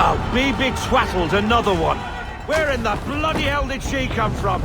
Oh, BB Twattle's another one. Where in the bloody hell did she come from?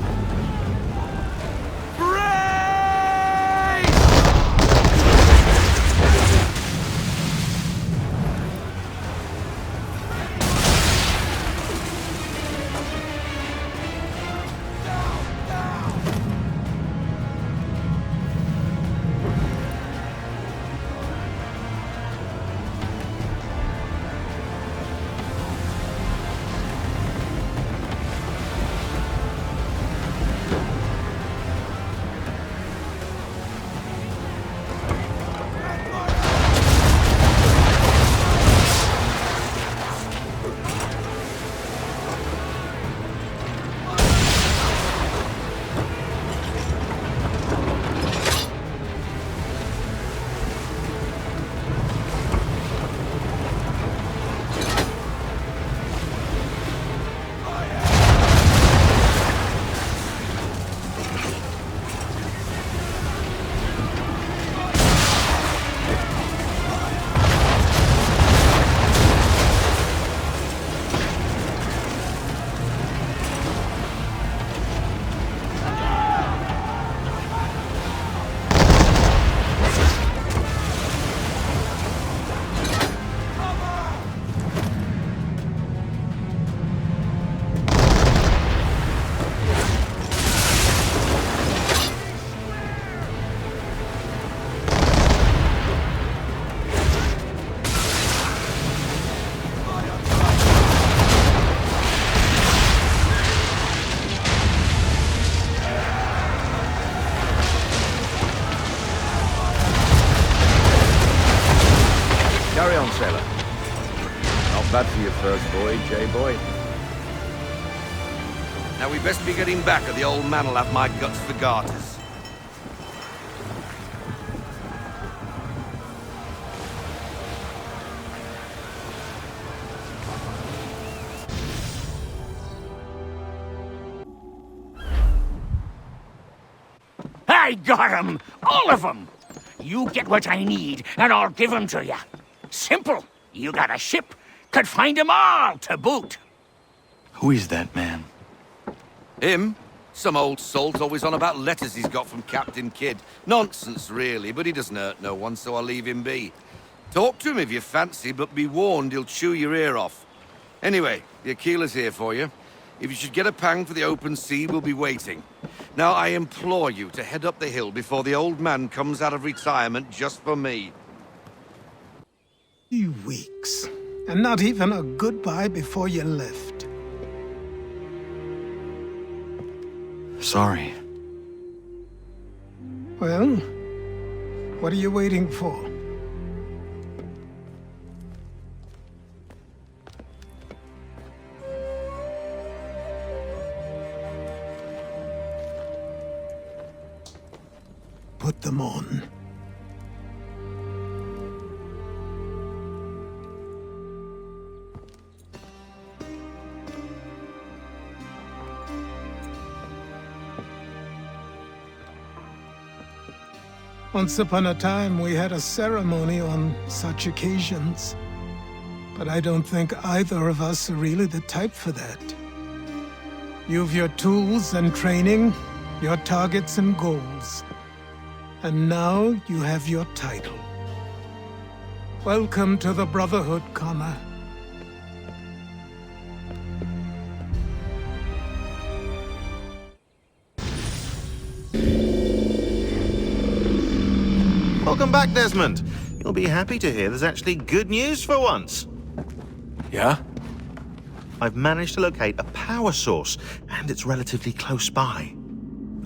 Carry on, sailor. Not bad for your first voyage, eh, boy? Now we best be getting back, or the old man'll have my guts for garters. I got 'em! All of 'em! You get what I need, and I'll give 'em to you. Simple. You got a ship, could find 'em all to boot. Who is that man? Him? Some old salt always on about letters he's got from Captain Kidd. Nonsense, really, but he doesn't hurt no one, so I'll leave him be. Talk to him if you fancy, but be warned he'll chew your ear off. Anyway, the Aquila's here for you. If you should get a pang for the open sea, we'll be waiting. Now, I implore you to head up the hill before the old man comes out of retirement just for me. 2 weeks, and not even a goodbye before you left. Sorry. Well, what are you waiting for? Put them on. Once upon a time, we had a ceremony on such occasions. But I don't think either of us are really the type for that. You've your tools and training, your targets and goals. And now you have your title. Welcome to the Brotherhood, Connor. Welcome back, Desmond. You'll be happy to hear there's actually good news for once. Yeah? I've managed to locate a power source, and it's relatively close by.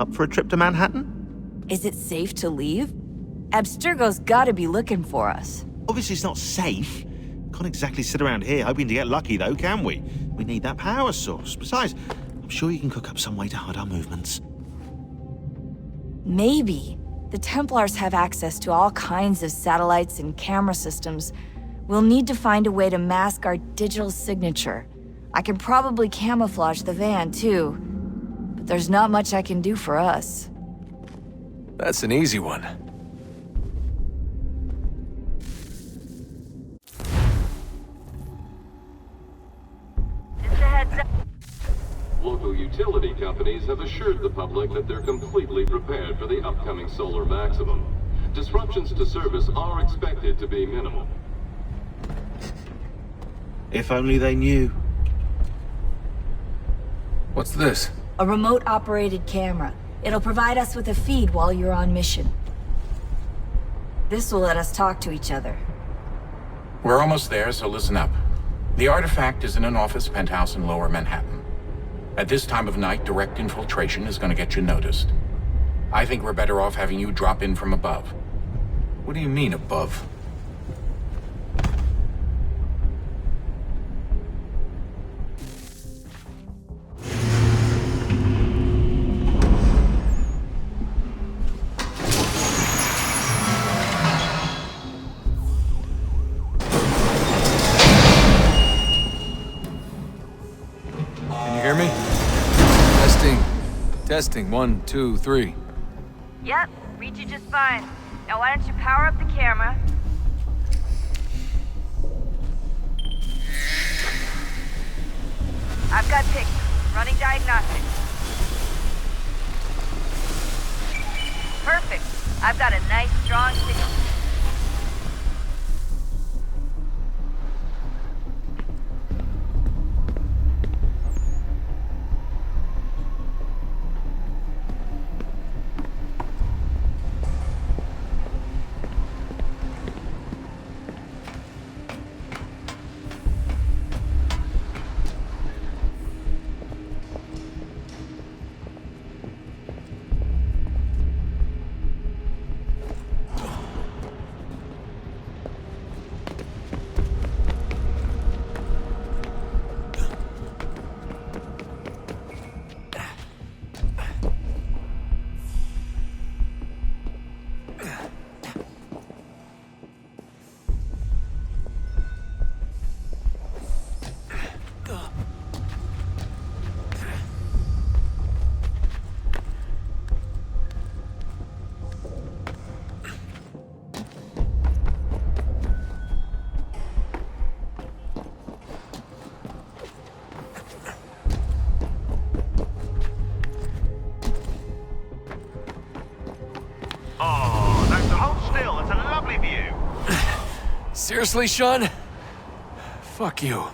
Up for a trip to Manhattan? Is it safe to leave? Abstergo's gotta be looking for us. Obviously it's not safe. Can't exactly sit around here hoping to get lucky, though, can we? We need that power source. Besides, I'm sure you can cook up some way to hide our movements. Maybe. The Templars have access to all kinds of satellites and camera systems. We'll need to find a way to mask our digital signature. I can probably camouflage the van, too. But there's not much I can do for us. That's an easy one. utility companies have assured the public that they're completely prepared for the upcoming solar maximum. Disruptions to service are expected to be minimal. If only they knew. What's this? A remote-operated camera. It'll provide us with a feed while you're on mission. This will let us talk to each other. We're almost there, so listen up. The artifact is in an office penthouse in Lower Manhattan. At this time of night, direct infiltration is going to get you noticed. I think we're better off having you drop in from above. What do you mean, above? Can you hear me? Testing. Testing. 1, 2, 3. Yep, read you just fine. Now why don't you power up the camera? I've got pictures. Running diagnostics. Perfect. I've got a nice, strong signal. Oh, that's hold still. That's a lovely view. Seriously, Sean? Fuck you.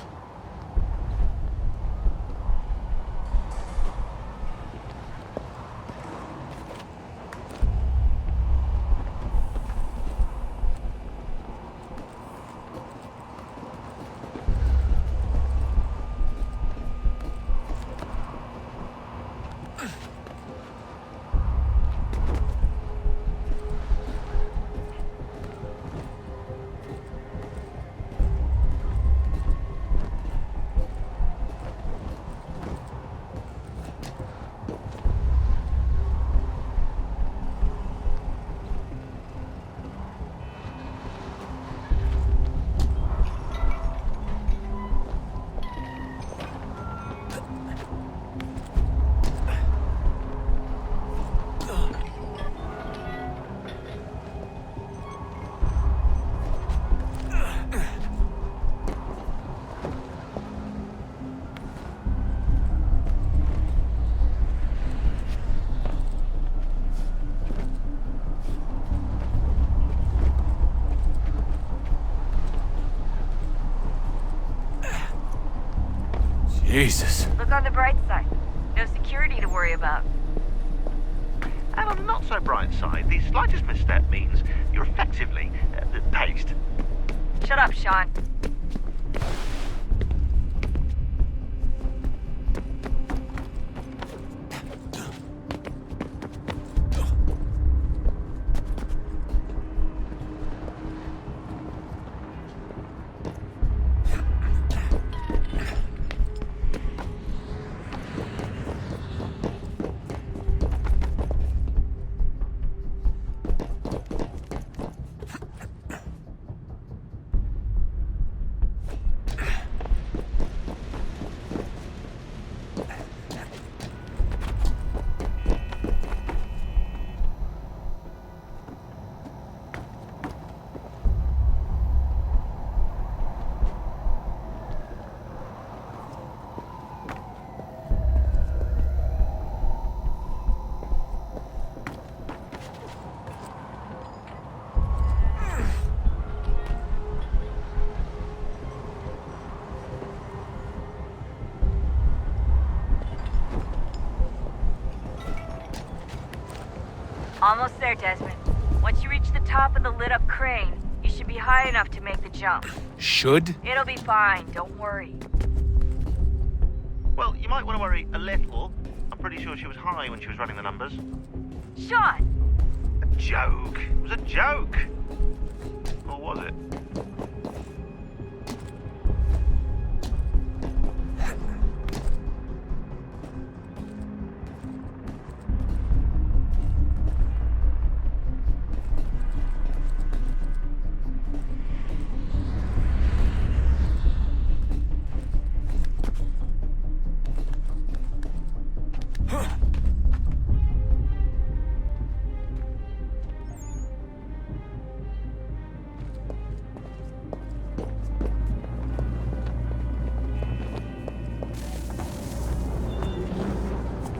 Jesus. Look on the bright side. No security to worry about. And on the not so bright side, the slightest misstep means you're effectively paced. Shut up, Sean. Almost there, Desmond. Once you reach the top of the lit-up crane, you should be high enough to make the jump. Should? It'll be fine, don't worry. Well, you might want to worry a little. I'm pretty sure she was high when she was running the numbers. Sean! A joke. It was a joke. Or was it?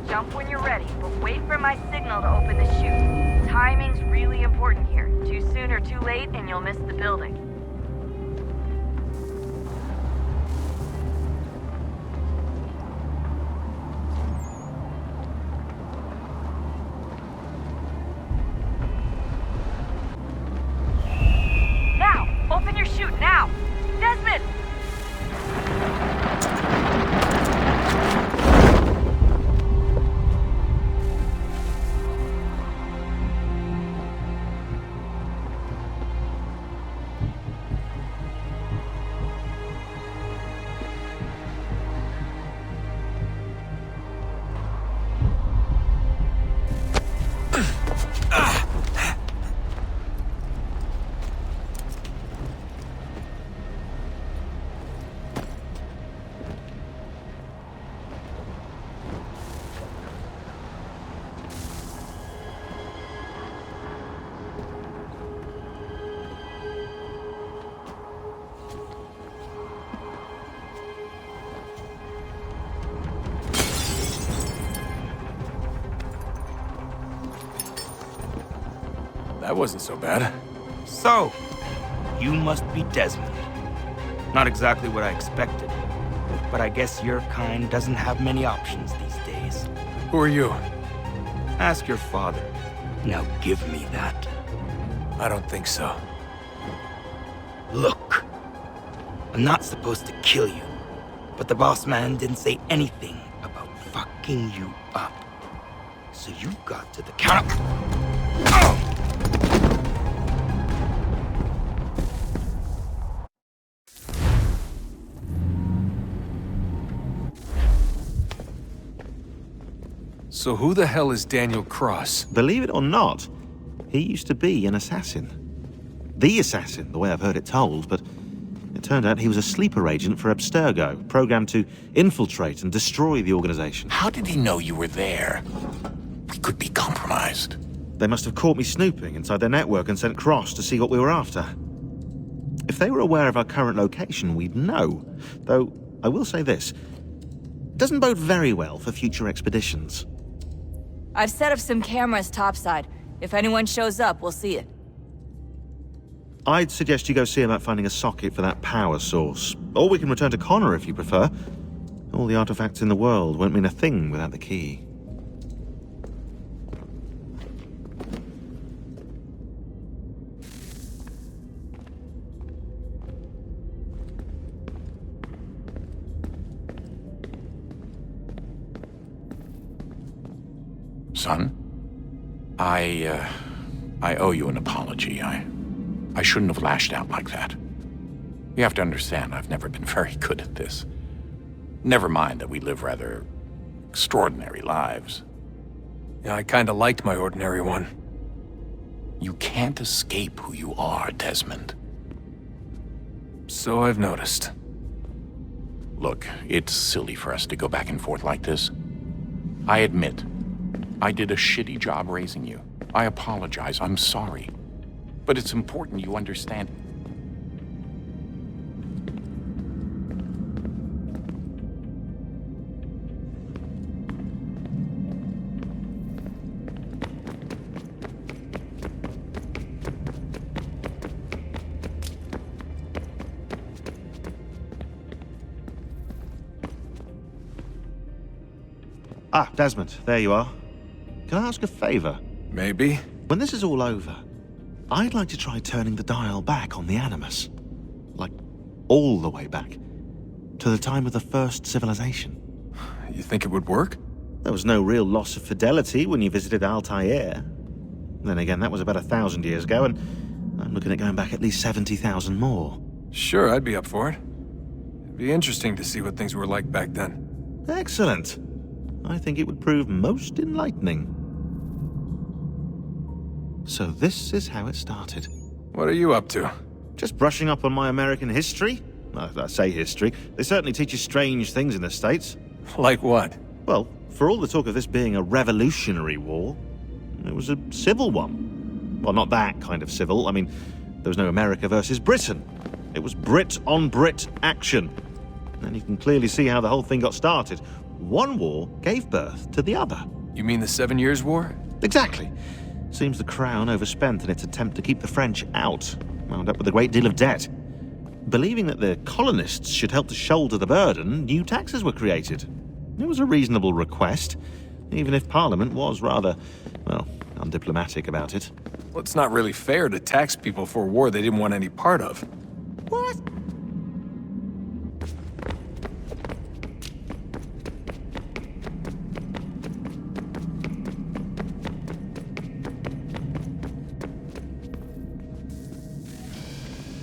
Jump when you're ready, but wait for my signal to open the chute. Timing's really important here. Too soon or too late, and you'll miss the building. Now! Open your chute, now! Desmond! That wasn't so bad. So, you must be Desmond. Not exactly what I expected, but I guess your kind doesn't have many options these days. Who are you? Ask your father. Now give me that. I don't think so. Look, I'm not supposed to kill you, but the boss man didn't say anything about fucking you up. So you got to the counter. Oh! So who the hell is Daniel Cross? Believe it or not, he used to be an assassin. The assassin, the way I've heard it told, but it turned out he was a sleeper agent for Abstergo, programmed to infiltrate and destroy the organization. How did he know you were there? We could be compromised. They must have caught me snooping inside their network and sent Cross to see what we were after. If they were aware of our current location, we'd know. Though, I will say this, it doesn't bode very well for future expeditions. I've set up some cameras topside. If anyone shows up, we'll see it. I'd suggest you go see about finding a socket for that power source. Or we can return to Connor if you prefer. All the artifacts in the world won't mean a thing without the key. Son, I owe you an apology. I shouldn't have lashed out like that. You have to understand, I've never been very good at this. Never mind that we live rather extraordinary lives. Yeah, I kinda liked my ordinary one. You can't escape who you are, Desmond. So I've noticed. Look, it's silly for us to go back and forth like this. I admit, I did a shitty job raising you. I apologize, I'm sorry. But it's important you understand. Ah, Desmond, there you are. Can I ask a favor? Maybe? When this is all over, I'd like to try turning the dial back on the Animus. Like, all the way back. To the time of the first civilization. You think it would work? There was no real loss of fidelity when you visited Altair. Then again, that was about 1,000 years ago, and I'm looking at going back at least 70,000 more. Sure, I'd be up for it. It'd be interesting to see what things were like back then. Excellent. I think it would prove most enlightening. So this is how it started. What are you up to? Just brushing up on my American history. I say history. They certainly teach you strange things in the States. Like what? Well, for all the talk of this being a revolutionary war, it was a civil one. Well, not that kind of civil. I mean, there was no America versus Britain. It was Brit on Brit action. And you can clearly see how the whole thing got started. One war gave birth to the other. You mean the 7 Years' War? Exactly. Seems the Crown overspent in its attempt to keep the French out, wound up with a great deal of debt. Believing that the colonists should help to shoulder the burden, new taxes were created. It was a reasonable request, even if Parliament was rather, well, undiplomatic about it. Well, it's not really fair to tax people for a war they didn't want any part of. What?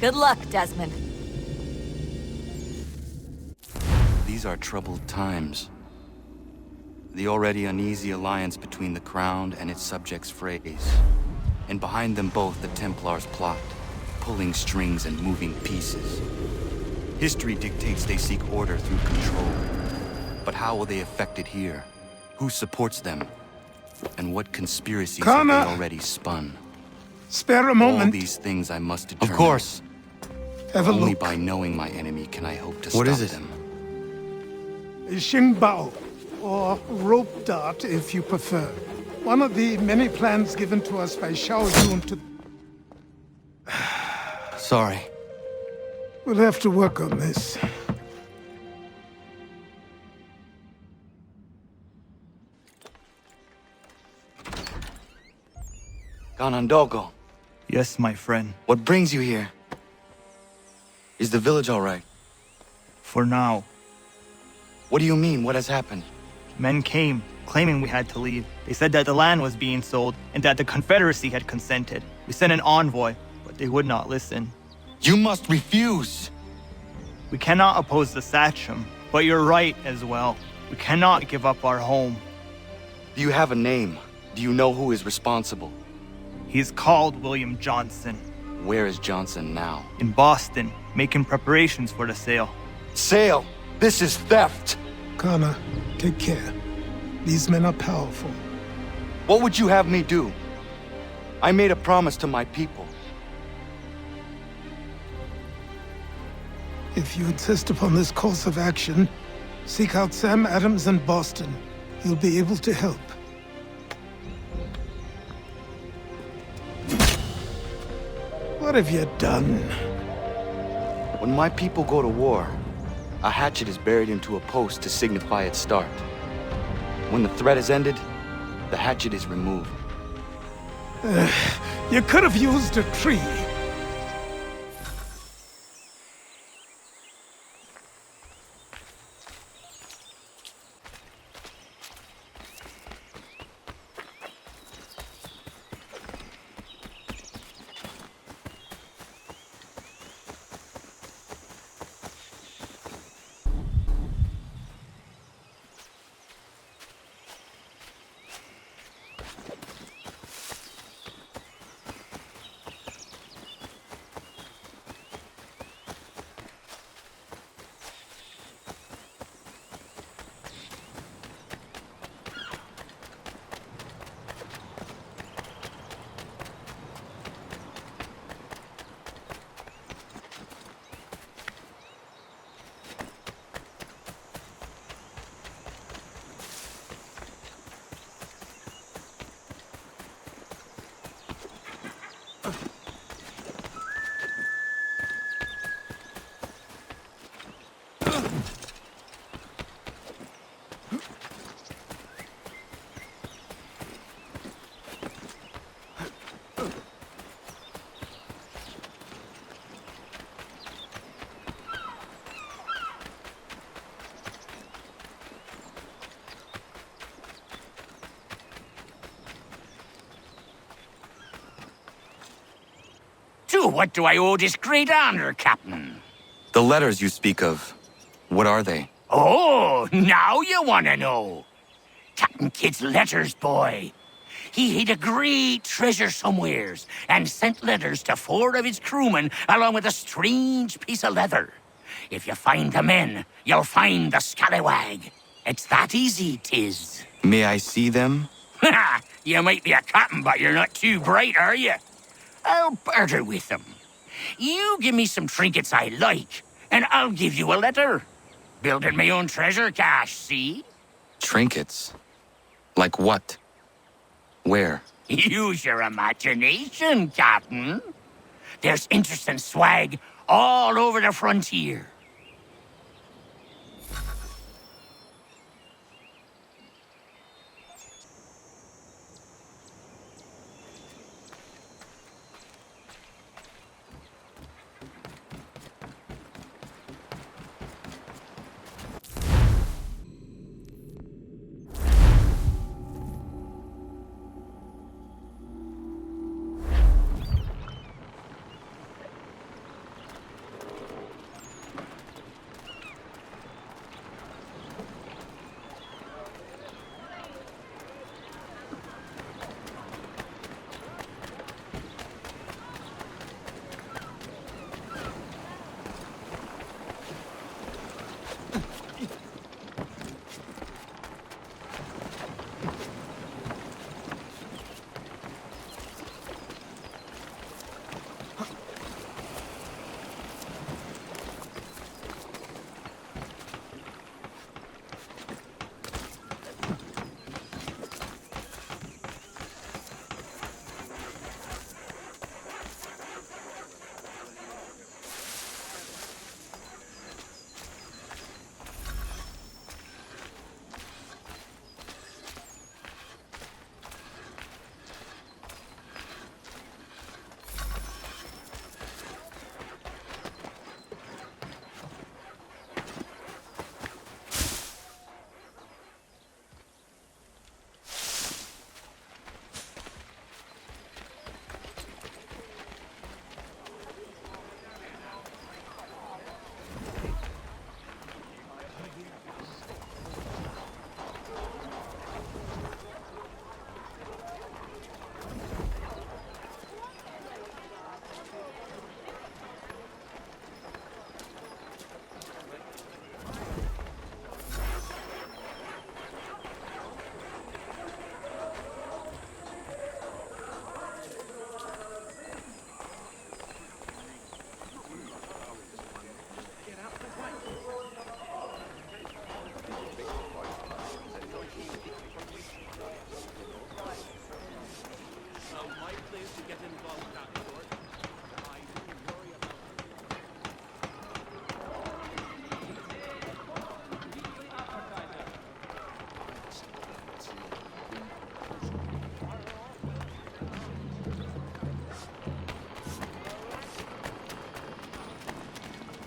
Good luck, Desmond. These are troubled times. The already uneasy alliance between the Crown and its subjects frays. And behind them both the Templars plot, pulling strings and moving pieces. History dictates they seek order through control. But how will they affect it here? Who supports them? And what conspiracies have they already spun? Spare a moment. All these things I must determine. Of course. Have a Only look. by knowing my enemy can I hope to What stop is it? them. Xingbao, or rope dart if you prefer. One of the many plans given to us by Xiao Yun to... Sorry. We'll have to work on this. Ganondogo, Yes, my friend. what brings you here? Is the village all right? For now. What do you mean? What has happened? Men came, claiming we had to leave. They said that the land was being sold and that the Confederacy had consented. We sent an envoy, but they would not listen. You must refuse! We cannot oppose the Sachem, but you're right as well. We cannot give up our home. Do you have a name? Do you know who is responsible? He is called William Johnson. Where is Johnson now? In Boston, making preparations for the sale. Sale! This is theft! Kana, take care. These men are powerful. What would you have me do? I made a promise to my people. If you insist upon this course of action, seek out Sam Adams in Boston. He'll be able to help. What have you done? When my people go to war, a hatchet is buried into a post to signify its start. When the threat is ended, the hatchet is removed. You could have used a tree. What do I owe this great honor, Captain? The letters you speak of, what are they? Oh, now you want to know. Captain Kidd's letters, boy. He hid a great treasure somewheres and sent letters to 4 of his crewmen along with a strange piece of leather. If you find the men, you'll find the scallywag. It's that easy, 'tis. May I see them? You might be a captain, but you're not too bright, are you? I'll barter with them. You give me some trinkets I like, and I'll give you a letter. Building my own treasure cache, see? Trinkets? Like what? Where? Use your imagination, Captain. There's interesting swag all over the frontier.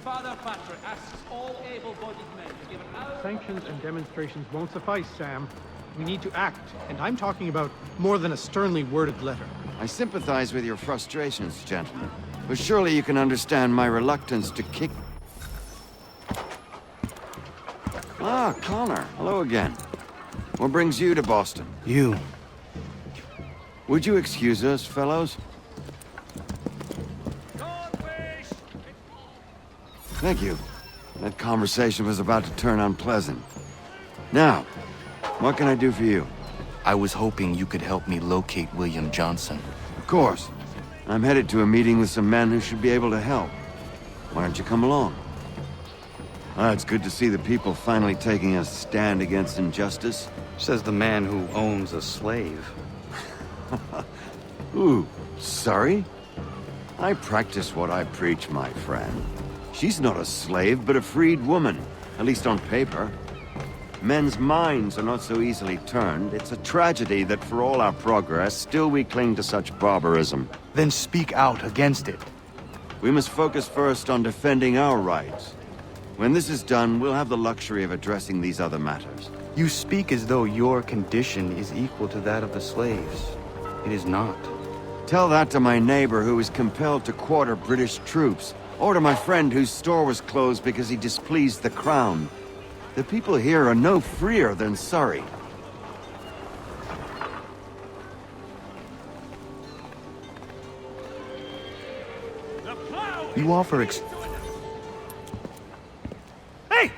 Father Patrick asks all able-bodied men to give an hour... Sanctions and demonstrations won't suffice, Sam. We need to act, and I'm talking about more than a sternly worded letter. I sympathize with your frustrations, gentlemen, but surely you can understand my reluctance to kick... Ah, Connor. Hello again. What brings you to Boston? You. Would you excuse us, fellows? Thank you. That conversation was about to turn unpleasant. Now, what can I do for you? I was hoping you could help me locate William Johnson. Of course. I'm headed to a meeting with some men who should be able to help. Why don't you come along? It's good to see the people finally taking a stand against injustice. Says the man who owns a slave. Ooh, sorry? I practice what I preach, my friend. She's not a slave, but a freed woman, at least on paper. Men's minds are not so easily turned. It's a tragedy that for all our progress, still we cling to such barbarism. Then speak out against it. We must focus first on defending our rights. When this is done, we'll have the luxury of addressing these other matters. You speak as though your condition is equal to that of the slaves. It is not. Tell that to my neighbor who was compelled to quarter British troops, or to my friend whose store was closed because he displeased the crown. The people here are no freer than Surrey. You offer Hey!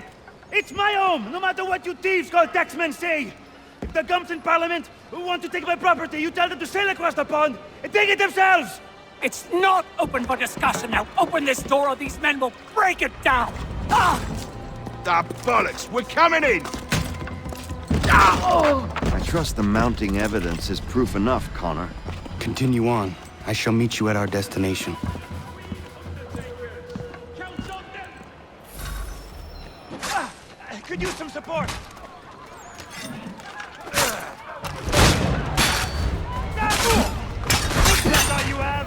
It's my home, no matter what you thieves called taxmen say! If the gums in Parliament who want to take my property, you tell them to sail across the pond and take it themselves! It's not open for discussion now. Open this door or these men will break it down. Ah! Ah, bollocks! We're coming in! I trust the mounting evidence is proof enough, Connor. Continue on. I shall meet you at our destination. Could use some support. That's all you have.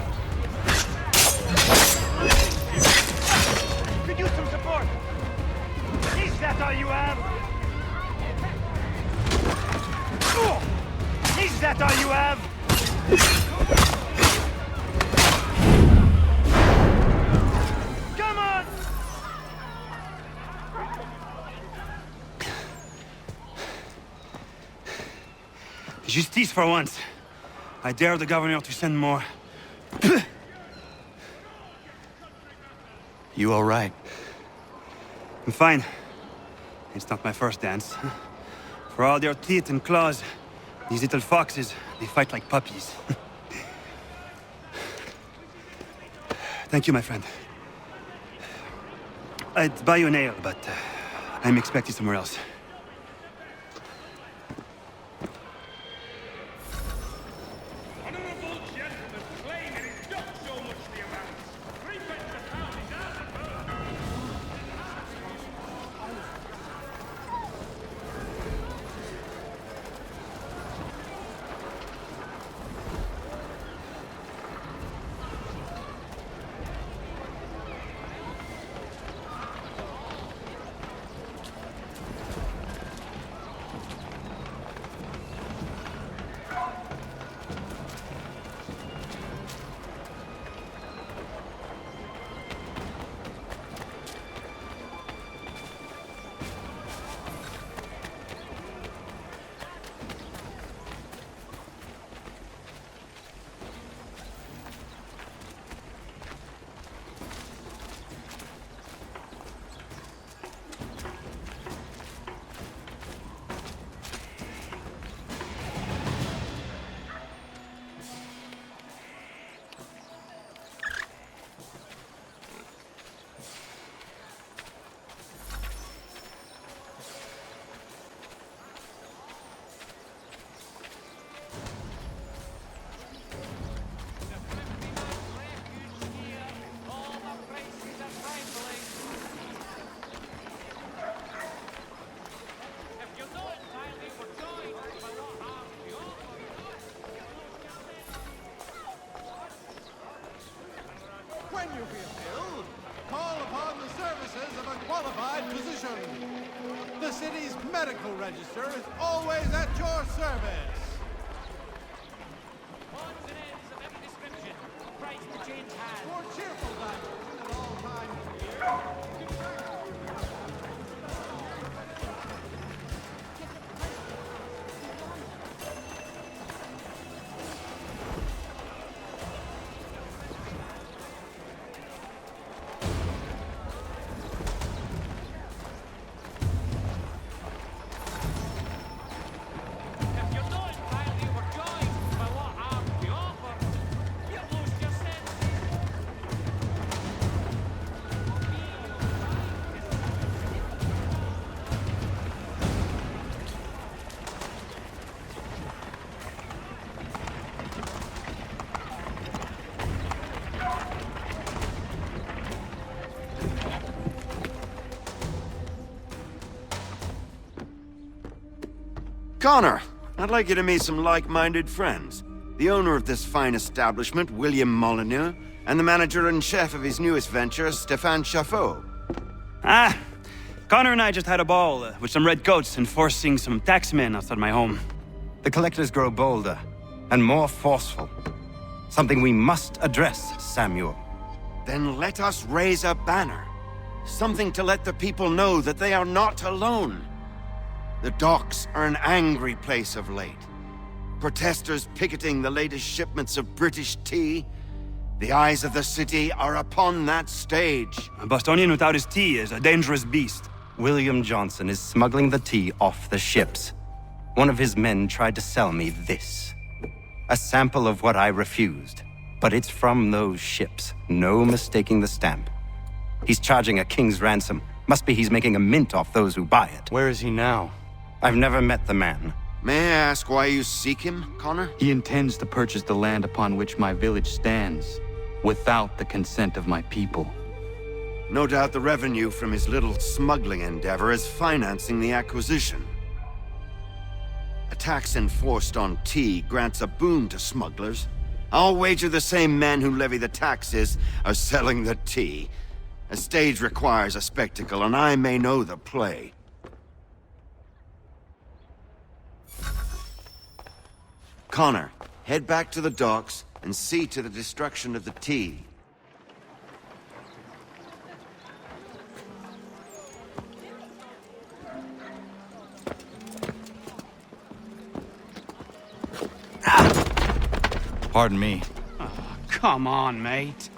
Could use some support. Is that all you have? Is that all you have? Come on! Justice for once. I dare the governor to send more. You all right? I'm fine. It's not my first dance. For all their teeth and claws, these little foxes, they fight like puppies. Thank you, my friend. I'd buy you an ale, but I'm expecting somewhere else. When you feel ill, call upon the services of a qualified physician. The city's medical register is always at your service. Odds and ends of every description. Price to change hands. For cheerful diners at all times of year. Connor, I'd like you to meet some like-minded friends. The owner of this fine establishment, William Molyneux, and the manager and chef of his newest venture, Stéphane Chaffeau. Ah, Connor and I just had a ball with some redcoats enforcing some taxmen outside my home. The collectors grow bolder and more forceful. Something we must address, Samuel. Then let us raise a banner. Something to let the people know that they are not alone. The docks are an angry place of late. Protesters picketing the latest shipments of British tea. The eyes of the city are upon that stage. A Bostonian without his tea is a dangerous beast. William Johnson is smuggling the tea off the ships. One of his men tried to sell me this. A sample of what I refused. But it's from those ships. No mistaking the stamp. He's charging a king's ransom. Must be he's making a mint off those who buy it. Where is he now? I've never met the man. May I ask why you seek him, Connor? He intends to purchase the land upon which my village stands, without the consent of my people. No doubt the revenue from his little smuggling endeavor is financing the acquisition. A tax enforced on tea grants a boon to smugglers. I'll wager the same men who levy the taxes are selling the tea. A stage requires a spectacle, and I may know the play. Connor, head back to the docks and see to the destruction of the tea. Pardon me. Oh, come on, mate.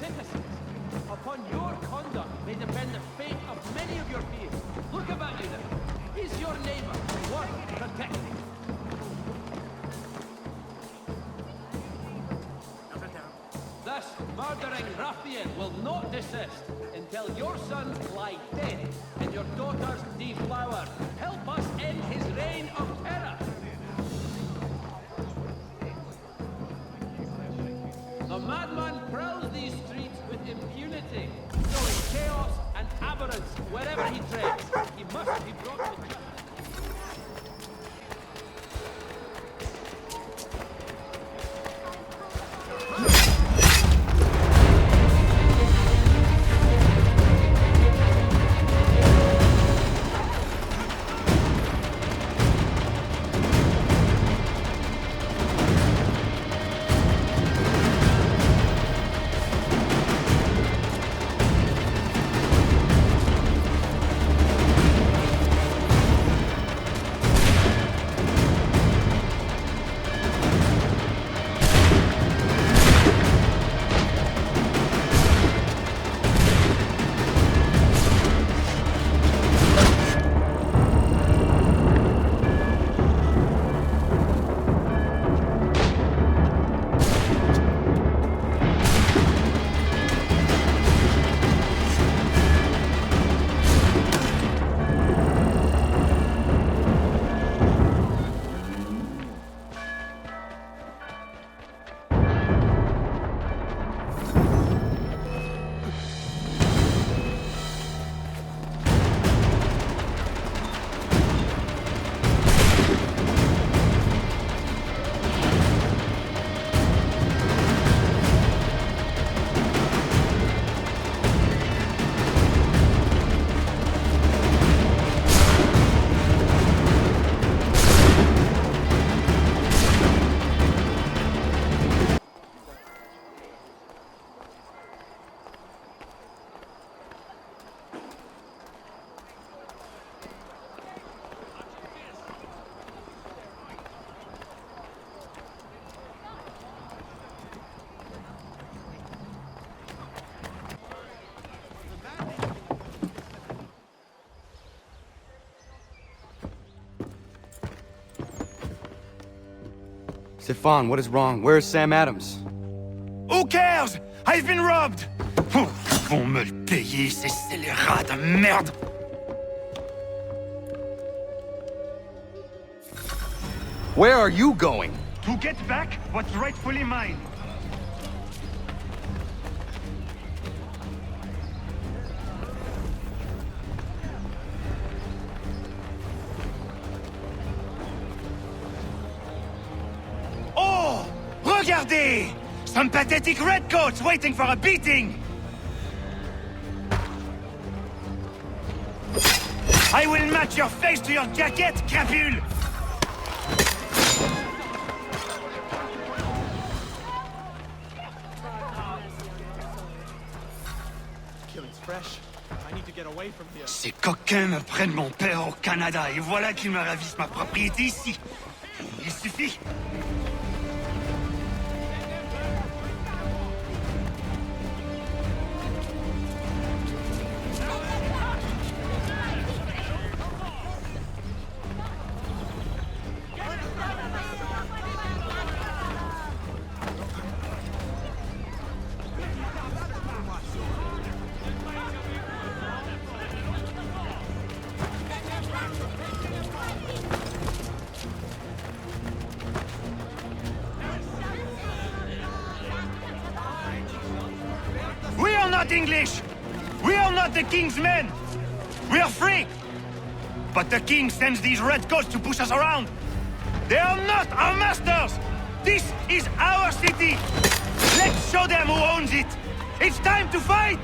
citizens. Upon your conduct may depend the fate of many of your peers. Look about you now. Is your neighbor worth protecting? This murdering ruffian will not desist until your sons lie dead and your daughters deflowered. Help us end his reign of terror. The madman prowls these streets with impunity, sowing chaos and aberrance wherever he treads. He must be brought to justice. Stefan, what is wrong? Where's Sam Adams? Who cares? I've been robbed! Ils vont me le payer, ces scélérats de merde! Where are you going? To get back what's rightfully mine. Oh! Regardez! Some pathetic redcoats waiting for a beating! I will match your face to your jacket, crapule! Killing's fresh. I need to get away from here. Ces coquins me prennent mon père au Canada et voilà qu'ils me ravissent ma propriété ici. Il suffit. Not English! We are not the king's men! We are free! But the king sends these redcoats to push us around! They are not our masters! This is our city! Let's show them who owns it! It's time to fight!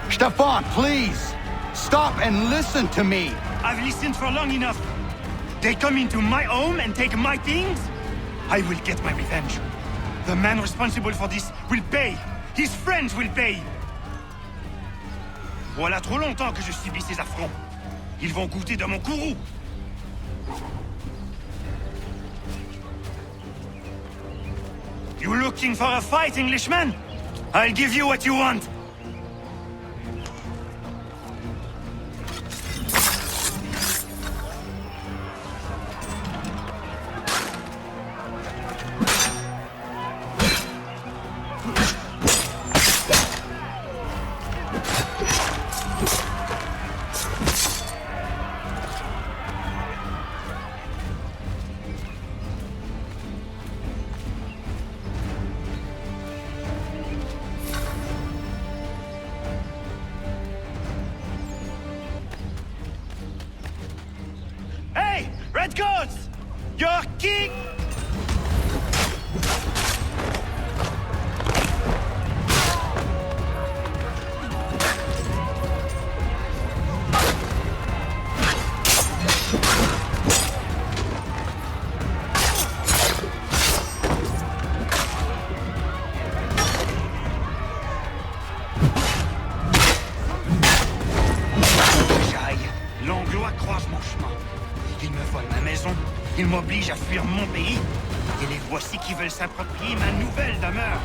Stefan, please! Stop and listen to me! I've listened for long enough. They come into my home and take my things? I will get my revenge. The man responsible for this will pay. His friends will pay. Voilà trop longtemps que je subis ces affronts. Ils vont goûter de mon courroux. You looking for a fight, Englishman? I'll give you what you want. Hey, Redcoats! Your king! L'Anglois croise mon chemin. Ils me volent ma maison, ils m'obligent à fuir mon pays, et les voici qui veulent s'approprier ma nouvelle demeure.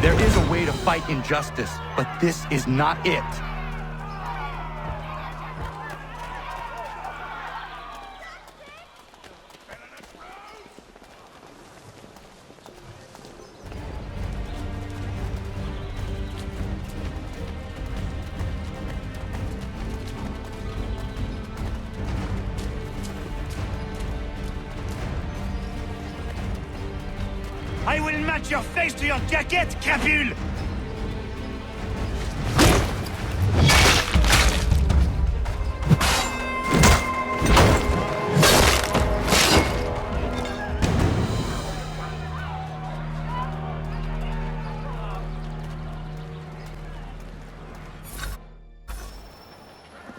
There is a way to fight injustice, but this is not it. I will match your face to your jacket, crapule!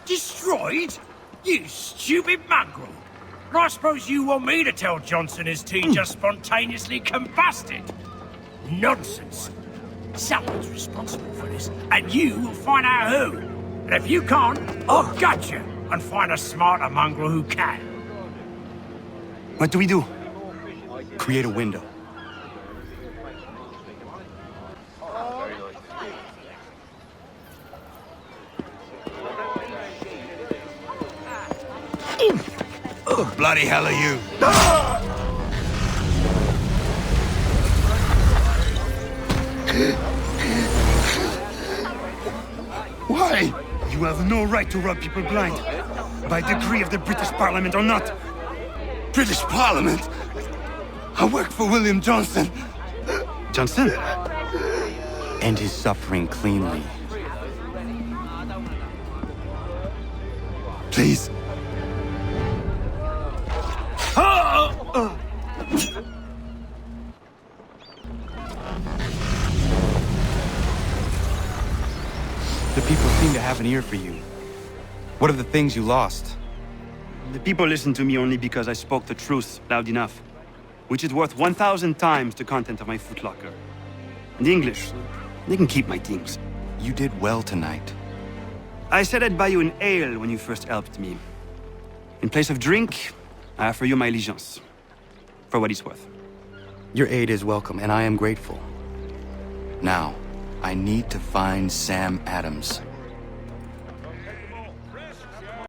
Destroyed? You stupid mongrel! I suppose you want me to tell Johnson his tea just spontaneously combusted? Nonsense. Someone's responsible for this, and you will find out who. And if you can't, I'll gut you and find a smarter mongrel who can. What do we do? Create a window. Bloody hell are you? Why? You have no right to rob people blind. By decree of the British Parliament or not. British Parliament? I work for William Johnson. Johnson? End his suffering cleanly. Please. The people seem to have an ear for you. What are the things you lost? The people listen to me only because I spoke the truth loud enough, which is worth 1,000 times the content of my footlocker. And the English, they can keep my things. You did well tonight. I said I'd buy you an ale when you first helped me. In place of drink, I offer you my allegiance. For what it's worth. Your aid is welcome, and I am grateful. Now, I need to find Sam Adams.